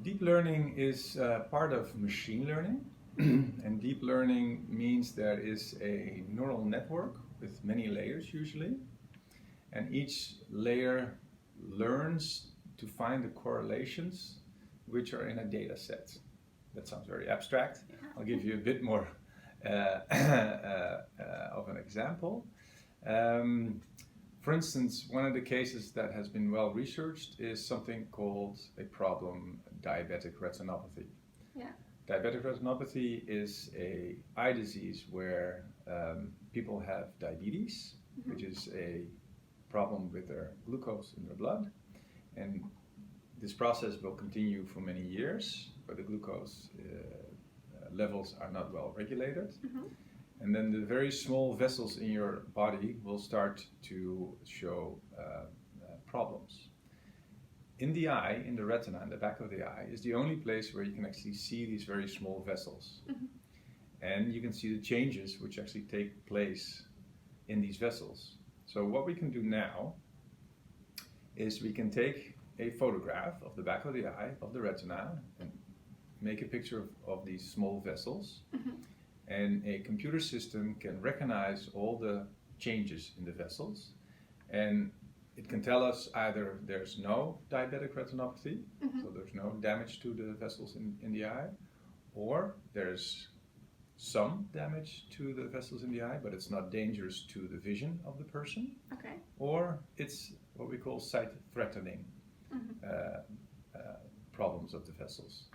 Deep learning is part of machine learning, and deep learning means there is a neural network with many layers usually, and each layer learns to find the correlations which are in a data set. That sounds very abstract. I'll give you a bit more of an example. For instance, one of the cases that has been well researched is something called a problem diabetic retinopathy. Yeah. Diabetic retinopathy is a eye disease where people have diabetes, which is a problem with their glucose in their blood, and this process will continue for many years, where the glucose levels are not well regulated. And then the very small vessels in your body will start to show problems. In the eye, in the retina, in the back of the eye, is the only place where you can actually see these very small vessels. And you can see the changes which actually take place in these vessels. So what we can do now is we can take a photograph of the back of the eye, of the retina, and make a picture of these small vessels. And a computer system can recognize all the changes in the vessels, and it can tell us either there's no diabetic retinopathy, so there's no damage to the vessels in the eye, or there's some damage to the vessels in the eye, but it's not dangerous to the vision of the person, or it's what we call sight-threatening problems of the vessels.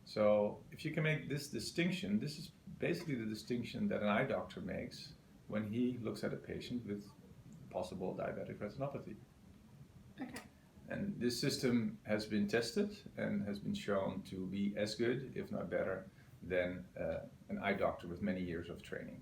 So if you can make this distinction, this is basically the distinction that an eye doctor makes when he looks at a patient with possible diabetic retinopathy. And this system has been tested and has been shown to be as good, if not better, than an eye doctor with many years of training.